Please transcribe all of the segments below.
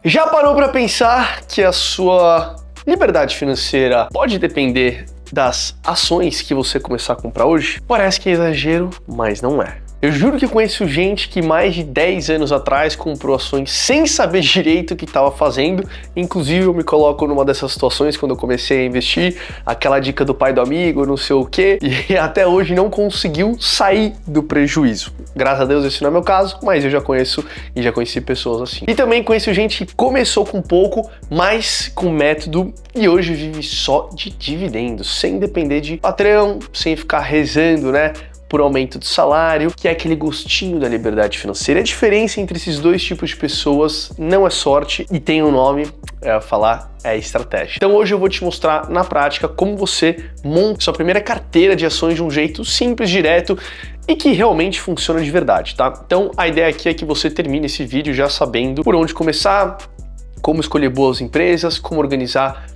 Já parou para pensar que a sua liberdade financeira pode depender das ações que você começar a comprar hoje? Parece que é exagero, mas não é. Eu juro que eu conheço gente que mais de 10 anos atrás comprou ações sem saber direito o que estava fazendo. Inclusive eu me coloco numa dessas situações quando eu comecei a investir, aquela dica do pai do amigo, não sei o quê, e até hoje não conseguiu sair do prejuízo. Graças a Deus esse não é meu caso, mas eu já conheço e já conheci pessoas assim. E também conheço gente que começou com pouco, mas com método e hoje vive só de dividendos, sem depender de patrão, sem ficar rezando, né, por aumento de salário, que é aquele gostinho da liberdade financeira. A diferença entre esses dois tipos de pessoas não é sorte e tem um nome, é estratégia. Então hoje eu vou te mostrar na prática como você monta sua primeira carteira de ações de um jeito simples, direto e que realmente funciona de verdade, tá? Então a ideia aqui é que você termine esse vídeo já sabendo por onde começar, como escolher boas empresas, como organizar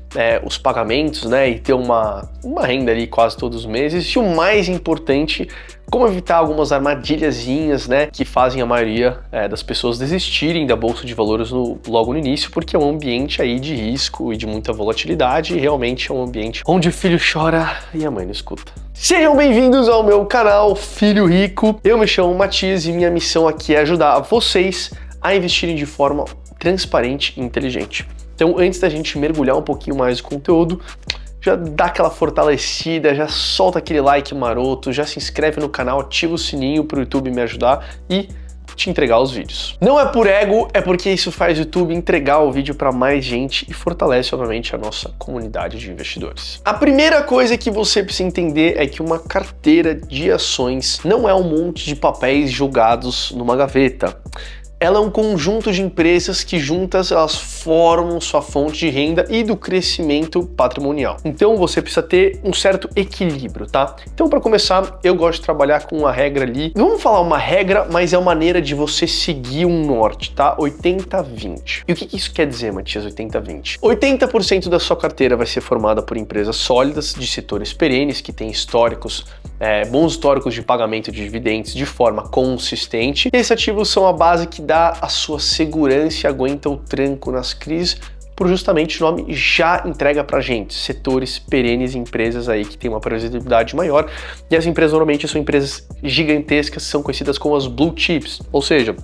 os pagamentos, né, e ter uma renda ali quase todos os meses, e o mais importante, como evitar algumas armadilhazinhas, né, que fazem a maioria das pessoas desistirem da bolsa de valores logo no início, porque é um ambiente aí de risco e de muita volatilidade, e realmente é um ambiente onde o filho chora e a mãe não escuta. Sejam bem-vindos ao meu canal Filho Rico. Eu me chamo Matias e minha missão aqui é ajudar vocês a investirem de forma transparente e inteligente. Então, antes da gente mergulhar um pouquinho mais no conteúdo, já dá aquela fortalecida, já solta aquele like maroto, já se inscreve no canal, ativa o sininho para o YouTube me ajudar e te entregar os vídeos. Não é por ego, é porque isso faz o YouTube entregar o vídeo para mais gente e fortalece, obviamente, a nossa comunidade de investidores. A primeira coisa que você precisa entender é que uma carteira de ações não é um monte de papéis jogados numa gaveta. Ela é um conjunto de empresas que juntas elas formam sua fonte de renda e do crescimento patrimonial. Então você precisa ter um certo equilíbrio, tá? Então para começar, eu gosto de trabalhar com uma regra ali. Não vamos falar uma regra, mas é uma maneira de você seguir um norte, tá? 80-20. E o que isso quer dizer, Matias, 80-20? 80% da sua carteira vai ser formada por empresas sólidas de setores perenes que têm históricos, bons históricos de pagamento de dividendos de forma consistente. E esses ativos são a base que dá a sua segurança e aguenta o tranco nas crises, por justamente o nome já entrega pra gente, setores perenes, empresas aí que tem uma previsibilidade maior, e as empresas normalmente são empresas gigantescas, são conhecidas como as blue chips, ou seja,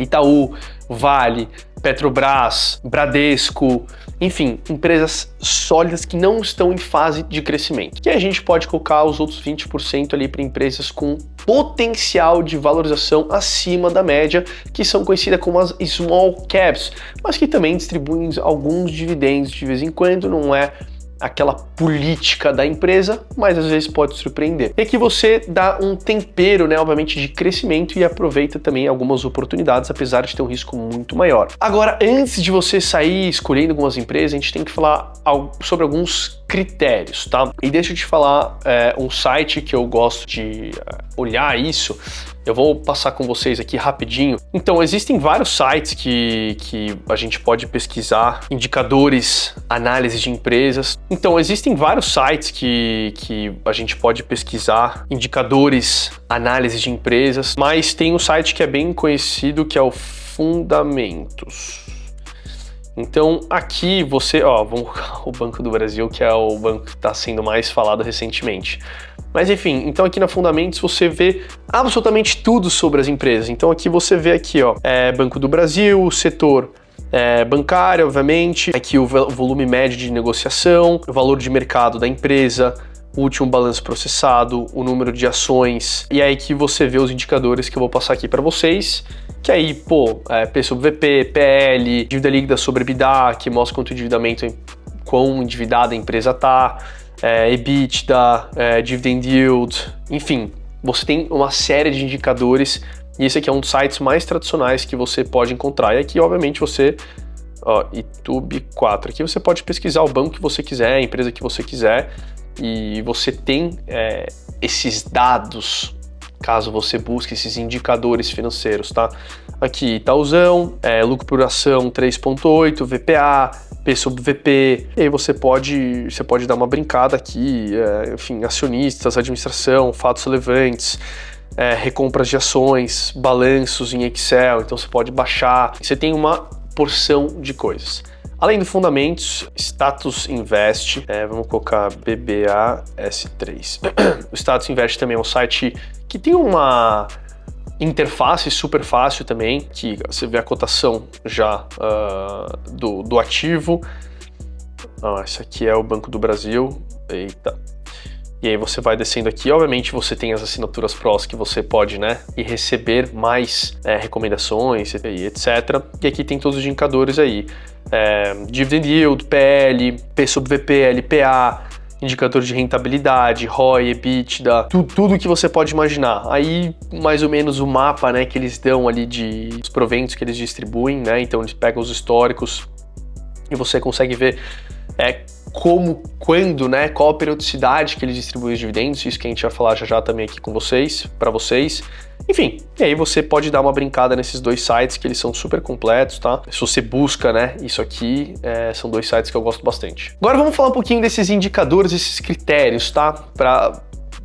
Itaú, Vale, Petrobras, Bradesco, enfim, empresas sólidas que não estão em fase de crescimento. E a gente pode colocar os outros 20% ali para empresas com potencial de valorização acima da média, que são conhecidas como as small caps, mas que também distribuem alguns dividendos de vez em quando, não é aquela política da empresa, mas às vezes pode surpreender. E aqui você dá um tempero, né, obviamente, de crescimento e aproveita também algumas oportunidades, apesar de ter um risco muito maior. Agora, antes de você sair escolhendo algumas empresas, a gente tem que falar sobre alguns critérios, tá? E deixa eu te falar um site que eu gosto de olhar isso. Eu vou passar com vocês aqui rapidinho. Então, existem vários sites que a gente pode pesquisar, indicadores, análise de empresas. Então, existem vários sites que a gente pode pesquisar, indicadores, análise de empresas, mas tem um site que é bem conhecido, que é o Fundamentos. Então aqui você, vamos o Banco do Brasil, que é o banco que está sendo mais falado recentemente. Mas enfim, então aqui na Fundamentos você vê absolutamente tudo sobre as empresas. Então aqui você vê aqui, Banco do Brasil, o setor bancário, obviamente, aqui o volume médio de negociação, o valor de mercado da empresa, o último balanço processado, o número de ações, e aí que você vê os indicadores que eu vou passar aqui para vocês, que aí, P sobre VP, PL, dívida líquida sobre EBITDA, que mostra quanto endividamento, quão endividada a empresa tá, EBITDA, dividend yield, enfim, você tem uma série de indicadores, e esse aqui é um dos sites mais tradicionais que você pode encontrar, e aqui, obviamente, você, YouTube 4, aqui você pode pesquisar o banco que você quiser, a empresa que você quiser, e você tem esses dados, caso você busque esses indicadores financeiros, tá? Aqui, Itaúzão, lucro por ação 3,8, VPA, P sobre VP, e aí você pode dar uma brincada aqui, enfim, acionistas, administração, fatos relevantes, recompras de ações, balanços em Excel, então você pode baixar. Você tem uma porção de coisas. Além do fundamentos, Status Invest, vamos colocar BBAS3. O Status Invest também é um site que tem uma interface super fácil também, que você vê a cotação já do ativo. Esse aqui é o Banco do Brasil. Eita. E aí você vai descendo aqui, obviamente você tem as assinaturas prós que você pode, né, e receber mais recomendações e etc. E aqui tem todos os indicadores aí, Dividend Yield, PL, P sobre VP, LPA, indicador de rentabilidade, ROI, EBITDA, tudo que você pode imaginar. Aí mais ou menos o mapa, né, que eles dão ali dos proventos que eles distribuem, né, então eles pegam os históricos e você consegue ver como, quando, né, qual a periodicidade que eles distribuem os dividendos, isso que a gente vai falar já também aqui com vocês, para vocês. Enfim, e aí você pode dar uma brincada nesses dois sites que eles são super completos, tá? Se você busca, né, isso aqui, são dois sites que eu gosto bastante. Agora vamos falar um pouquinho desses indicadores, esses critérios, tá?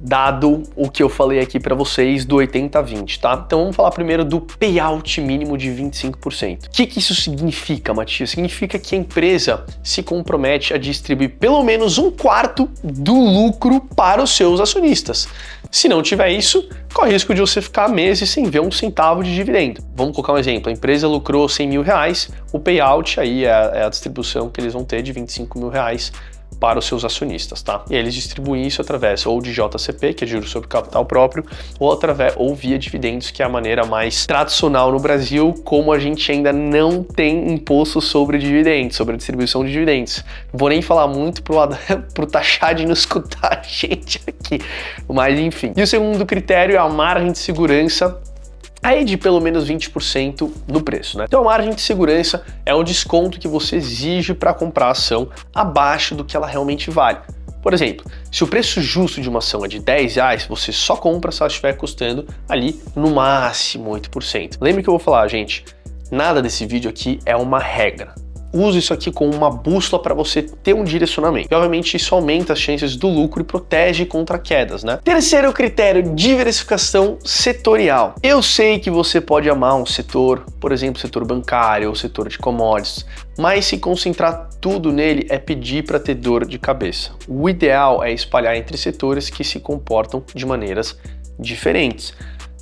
Dado o que eu falei aqui para vocês do 80-20, tá? Então vamos falar primeiro do payout mínimo de 25%. O que isso significa, Matias? Significa que a empresa se compromete a distribuir pelo menos 1/4 do lucro para os seus acionistas. Se não tiver isso, corre o risco de você ficar meses sem ver um centavo de dividendo. Vamos colocar um exemplo, a empresa lucrou 100 mil reais, o payout aí é a distribuição que eles vão ter de 25 mil reais para os seus acionistas, tá? E eles distribuem isso através ou de JCP, que é juros sobre capital próprio, ou via dividendos, que é a maneira mais tradicional no Brasil, como a gente ainda não tem imposto sobre dividendos, sobre a distribuição de dividendos. Não vou nem falar muito pro Taxad não escutar a gente aqui, mas enfim. E o segundo critério é a margem de segurança aí de pelo menos 20% no preço, né? Então a margem de segurança é o desconto que você exige para comprar a ação abaixo do que ela realmente vale. Por exemplo, se o preço justo de uma ação é de 10 reais, você só compra se ela estiver custando ali no máximo 8%. Lembre que eu vou falar, gente, nada desse vídeo aqui é uma regra. Use isso aqui como uma bússola para você ter um direcionamento. E, obviamente, isso aumenta as chances do lucro e protege contra quedas, né? Terceiro critério, diversificação setorial. Eu sei que você pode amar um setor, por exemplo, setor bancário ou setor de commodities, mas se concentrar tudo nele é pedir para ter dor de cabeça. O ideal é espalhar entre setores que se comportam de maneiras diferentes.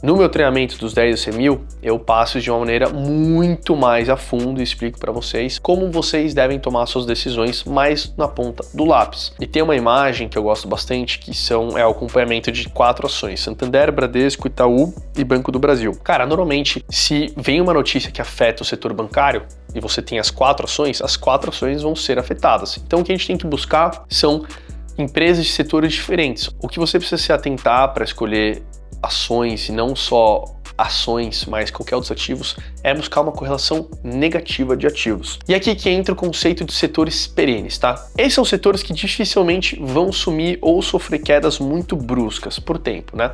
No meu treinamento dos 10 a 100.000, eu passo de uma maneira muito mais a fundo e explico para vocês como vocês devem tomar suas decisões mais na ponta do lápis. E tem uma imagem que eu gosto bastante, que é o acompanhamento de 4 ações: Santander, Bradesco, Itaú e Banco do Brasil. Cara, normalmente, se vem uma notícia que afeta o setor bancário, e você tem as 4 ações vão ser afetadas. Então o que a gente tem que buscar são empresas de setores diferentes. O que você precisa se atentar para escolher ações, e não só ações, mas qualquer outros ativos, é buscar uma correlação negativa de ativos. E aqui que entra o conceito de setores perenes, tá? Esses são setores que dificilmente vão sumir ou sofrer quedas muito bruscas por tempo, né?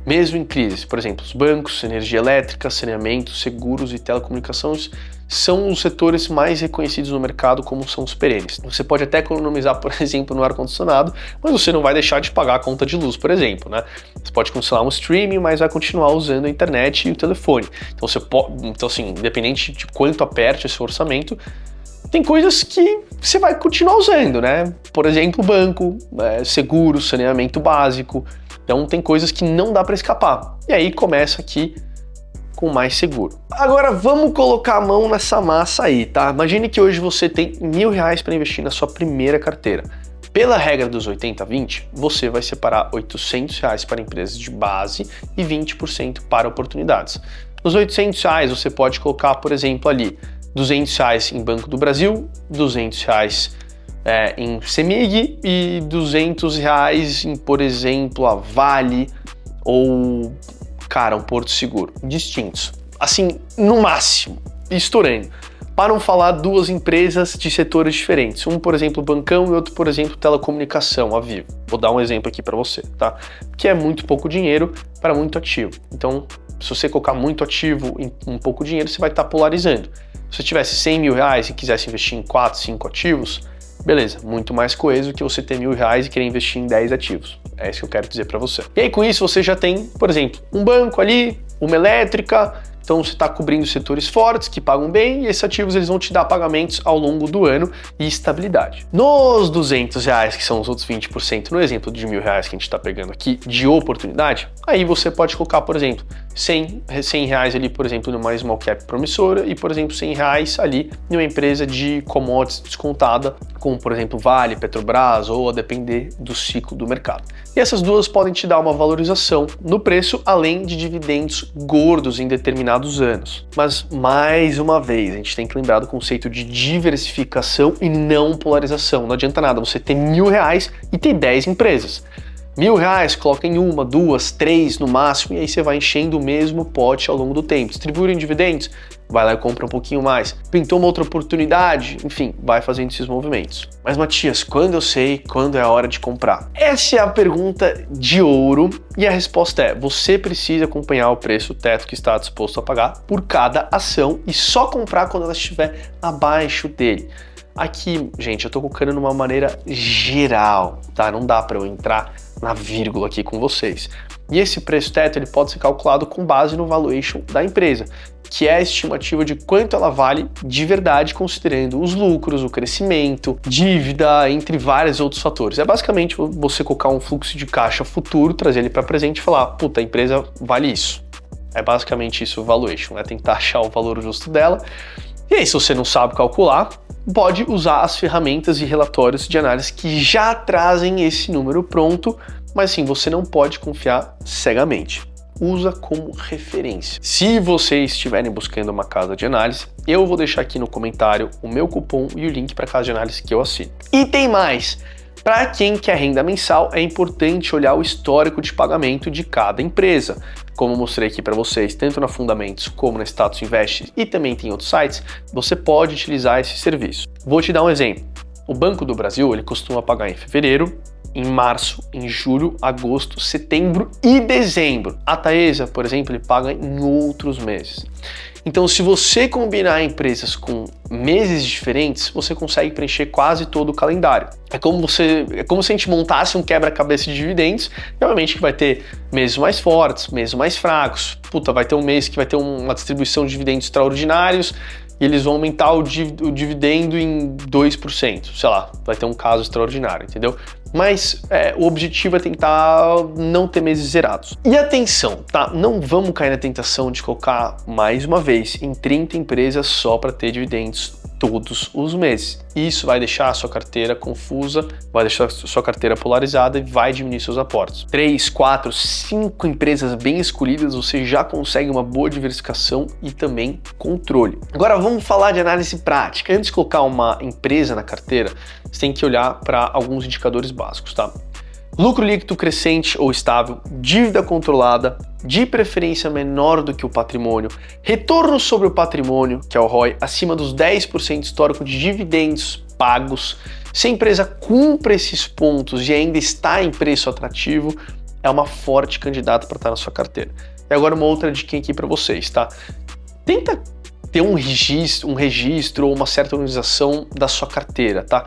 Mesmo em crise, por exemplo, os bancos, energia elétrica, saneamento, seguros e telecomunicações são os setores mais reconhecidos no mercado como são os perenes. Você pode até economizar, por exemplo, no ar-condicionado, mas você não vai deixar de pagar a conta de luz, por exemplo, né? Você pode cancelar um streaming, mas vai continuar usando a internet e o telefone. Então assim, independente de quanto aperte esse orçamento, tem coisas que você vai continuar usando, né? Por exemplo, banco, seguro, saneamento básico. Então tem coisas que não dá para escapar. E aí começa aqui com mais seguro. Agora vamos colocar a mão nessa massa aí, tá? Imagine que hoje você tem R$1.000 para investir na sua primeira carteira. Pela regra dos 80-20, você vai separar R$800 para empresas de base e 20% para oportunidades. Nos R$800 você pode colocar, por exemplo, ali R$200 em Banco do Brasil, R$200 em CEMIG e R$200 em, por exemplo, a Vale ou, cara, um Porto Seguro. Distintos. Assim, no máximo, estourando. Para não falar 2 empresas de setores diferentes. Um, por exemplo, bancão e outro, por exemplo, telecomunicação, a Vivo. Vou dar um exemplo aqui para você, tá? Que é muito pouco dinheiro para muito ativo. Então, se você colocar muito ativo em um pouco dinheiro, você vai estar polarizando. Se você tivesse R$100.000 e quisesse investir em 4, 5 ativos, beleza, muito mais coeso que você ter R$1.000 e querer investir em 10 ativos. É isso que eu quero dizer para você. E aí com isso você já tem, por exemplo, um banco ali, uma elétrica, Então você está cobrindo setores fortes que pagam bem e esses ativos eles vão te dar pagamentos ao longo do ano e estabilidade. Nos R$200, que são os outros 20%, no exemplo de R$1.000 que a gente está pegando aqui, de oportunidade, aí você pode colocar, por exemplo, R$100 ali, por exemplo, numa small cap promissora e, por exemplo, R$100 ali numa empresa de commodities descontada, como, por exemplo, Vale, Petrobras ou a depender do ciclo do mercado. E essas duas podem te dar uma valorização no preço, além de dividendos gordos em determinados anos. Mas, mais uma vez, a gente tem que lembrar do conceito de diversificação e não polarização. Não adianta nada você ter R$1.000 e ter 10 empresas. R$1.000, coloca em uma, duas, três no máximo, e aí você vai enchendo o mesmo pote ao longo do tempo. Distribuir em dividendos, vai lá e compra um pouquinho mais. Pintou uma outra oportunidade, enfim, vai fazendo esses movimentos. Mas Matias, quando eu sei quando é a hora de comprar? Essa é a pergunta de ouro e a resposta é: você precisa acompanhar o preço teto que está disposto a pagar por cada ação e só comprar quando ela estiver abaixo dele. Aqui, gente, eu tô colocando numa maneira geral, tá? Não dá para eu entrar na vírgula aqui com vocês. E esse preço teto ele pode ser calculado com base no valuation da empresa, que é a estimativa de quanto ela vale de verdade, considerando os lucros, o crescimento, dívida, entre vários outros fatores. É basicamente você colocar um fluxo de caixa futuro, trazer ele para presente e falar, puta, a empresa vale isso. É basicamente isso o valuation, é tentar achar o valor justo dela. E aí, se você não sabe calcular, pode usar as ferramentas e relatórios de análise que já trazem esse número pronto, mas sim, você não pode confiar cegamente. Usa como referência. Se vocês estiverem buscando uma casa de análise, eu vou deixar aqui no comentário o meu cupom e o link para a casa de análise que eu assino. E tem mais! Para quem quer renda mensal, é importante olhar o histórico de pagamento de cada empresa. Como eu mostrei aqui para vocês, tanto na Fundamentos como na Status Invest e também tem outros sites, você pode utilizar esse serviço. Vou te dar um exemplo. O Banco do Brasil, ele costuma pagar em fevereiro, em março, em julho, agosto, setembro e dezembro. A Taesa, por exemplo, ele paga em outros meses. Então, se você combinar empresas com meses diferentes, você consegue preencher quase todo o calendário. É como se a gente montasse um quebra-cabeça de dividendos, e obviamente que vai ter meses mais fortes, meses mais fracos. Puta, vai ter um mês que vai ter uma distribuição de dividendos extraordinários, e eles vão aumentar o dividendo em 2%, sei lá, vai ter um caso extraordinário, entendeu? Mas o objetivo é tentar não ter meses zerados. E atenção, tá? Não vamos cair na tentação de colocar, mais uma vez, em 30 empresas só para ter dividendos todos os meses. Isso vai deixar a sua carteira confusa, vai deixar a sua carteira polarizada e vai diminuir seus aportes. 3, 4, 5 empresas bem escolhidas, você já consegue uma boa diversificação e também controle. Agora vamos falar de análise prática. Antes de colocar uma empresa na carteira, você tem que olhar para alguns indicadores básicos, tá? Lucro líquido crescente ou estável, dívida controlada, de preferência menor do que o patrimônio, retorno sobre o patrimônio, que é o ROI, acima dos 10% histórico de dividendos pagos. Se a empresa cumpre esses pontos e ainda está em preço atrativo, é uma forte candidata para estar na sua carteira. E agora uma outra dica aqui para vocês, tá? Tenta ter um registro ou uma certa organização da sua carteira, tá?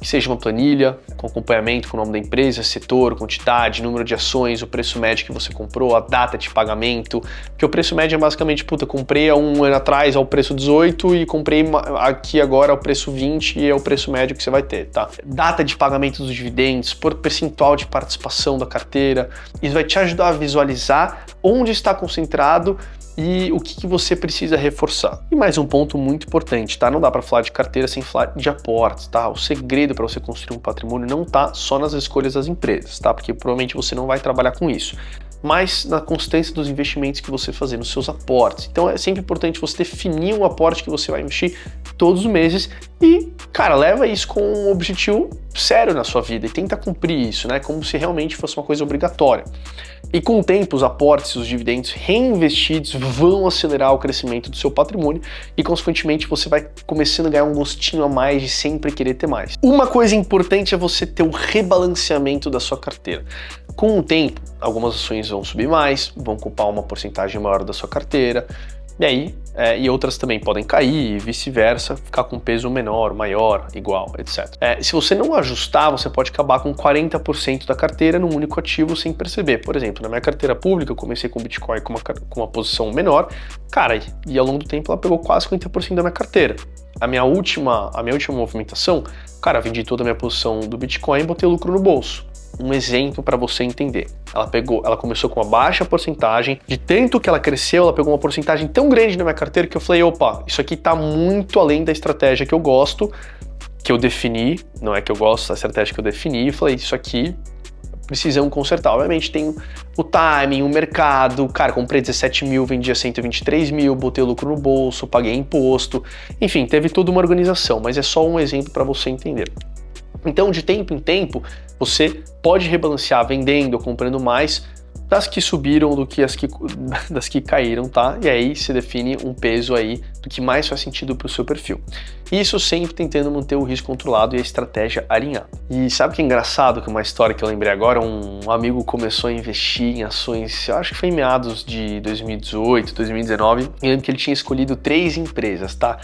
Que seja uma planilha com acompanhamento com o nome da empresa, setor, quantidade, número de ações, o preço médio que você comprou, a data de pagamento, porque o preço médio é basicamente, puta, comprei há um ano atrás ao preço 18 e comprei aqui agora ao preço 20 e é o preço médio que você vai ter, tá? Data de pagamento dos dividendos, por percentual de participação da carteira, isso vai te ajudar a visualizar onde está concentrado e o que você precisa reforçar. E mais um ponto muito importante, tá? Não dá para falar de carteira sem falar de aportes, tá? O segredo para você construir um patrimônio não tá só nas escolhas das empresas, tá? Porque provavelmente você não vai trabalhar com isso, mas na constância dos investimentos que você fazer nos seus aportes. Então é sempre importante você definir um aporte que você vai investir todos os meses e, cara, leva isso com um objetivo sério na sua vida e tenta cumprir isso, né? Como se realmente fosse uma coisa obrigatória. E com o tempo, os aportes e os dividendos reinvestidos vão acelerar o crescimento do seu patrimônio e, consequentemente, você vai começando a ganhar um gostinho a mais de sempre querer ter mais. Uma coisa importante é você ter um rebalanceamento da sua carteira. Com o tempo, algumas ações vão subir mais, vão ocupar uma porcentagem maior da sua carteira, E aí, e outras também podem cair e vice-versa, ficar com peso menor, maior, igual, etc. Se você não ajustar, você pode acabar com 40% da carteira num único ativo sem perceber. Por exemplo, na minha carteira pública, eu comecei com Bitcoin com uma posição menor, cara, e ao longo do tempo ela pegou quase 50% da minha carteira. A minha última movimentação, cara, vendi toda a minha posição do Bitcoin e botei lucro no bolso. Um exemplo para você entender. Ela começou com uma baixa porcentagem, de tanto que ela cresceu, ela pegou uma porcentagem tão grande na minha carteira que eu falei, opa, isso aqui tá muito além da estratégia que eu gosto, que eu defini, não é que eu gosto da estratégia que eu defini, e falei, isso aqui precisamos consertar. Obviamente tem o timing, o mercado, cara, comprei 17 mil, vendia 123 mil, botei o lucro no bolso, paguei imposto, enfim, teve toda uma organização, mas é só um exemplo para você entender. Então, de tempo em tempo, você pode rebalancear vendendo ou comprando mais das que subiram do que das que caíram, tá? E aí você define um peso aí do que mais faz sentido para o seu perfil. Isso sempre tentando manter o risco controlado e a estratégia alinhada. E sabe que é engraçado, que uma história que eu lembrei agora, um amigo começou a investir em ações, eu acho que foi em meados de 2018, 2019, eu lembro que ele tinha escolhido 3 empresas, tá?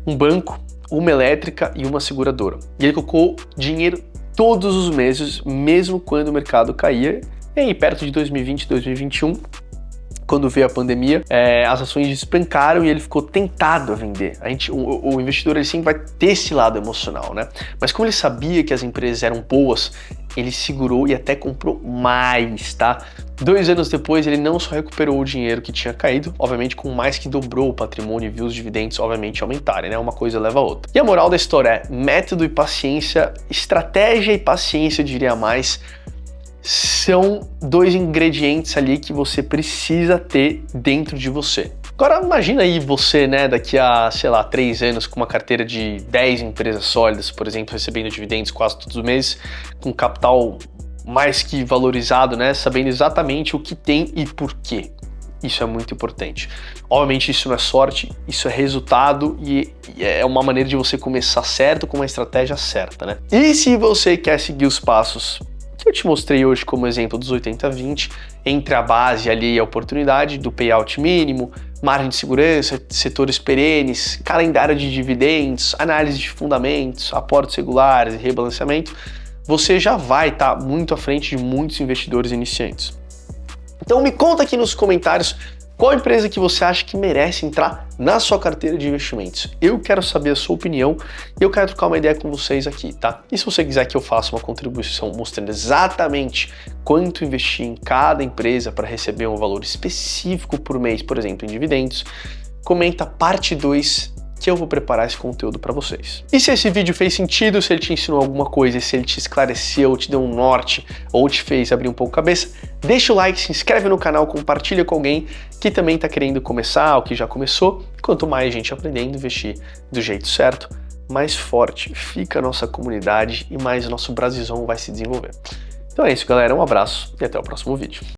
Um banco, uma elétrica e uma seguradora. E ele colocou dinheiro todos os meses, mesmo quando o mercado caía. E aí, perto de 2020, 2021, quando veio a pandemia, as ações despencaram e ele ficou tentado a vender. O investidor ele sempre vai ter esse lado emocional, né? Mas como ele sabia que as empresas eram boas, ele segurou e até comprou mais, tá? 2 anos depois, ele não só recuperou o dinheiro que tinha caído, obviamente com mais que dobrou o patrimônio e viu os dividendos, obviamente, aumentarem, né? Uma coisa leva a outra. E a moral da história é método e paciência, estratégia e paciência, eu diria mais, são 2 ingredientes ali que você precisa ter dentro de você. Agora imagina aí você, né, daqui a, sei lá, 3 anos com uma carteira de 10 empresas sólidas, por exemplo, recebendo dividendos quase todos os meses, com capital mais que valorizado, né, sabendo exatamente o que tem e por quê. Isso é muito importante. Obviamente isso não é sorte, isso é resultado e é uma maneira de você começar certo com uma estratégia certa, né? E se você quer seguir os passos que eu te mostrei hoje como exemplo dos 80-20, entre a base ali e a oportunidade, do payout mínimo, margem de segurança, setores perenes, calendário de dividendos, análise de fundamentos, aportes regulares e rebalanceamento, você já vai estar muito à frente de muitos investidores iniciantes. Então me conta aqui nos comentários qual empresa que você acha que merece entrar na sua carteira de investimentos. Eu quero saber a sua opinião e eu quero trocar uma ideia com vocês aqui, tá? E se você quiser que eu faça uma contribuição mostrando exatamente quanto investir em cada empresa para receber um valor específico por mês, por exemplo, em dividendos, comenta parte 2 que eu vou preparar esse conteúdo para vocês. E se esse vídeo fez sentido, se ele te ensinou alguma coisa, se ele te esclareceu, te deu um norte ou te fez abrir um pouco a cabeça, deixa o like, se inscreve no canal, compartilha com alguém que também está querendo começar ou que já começou. Quanto mais gente aprendendo a investir do jeito certo, mais forte fica a nossa comunidade e mais o nosso Brasilzão vai se desenvolver. Então é isso, galera. Um abraço e até o próximo vídeo.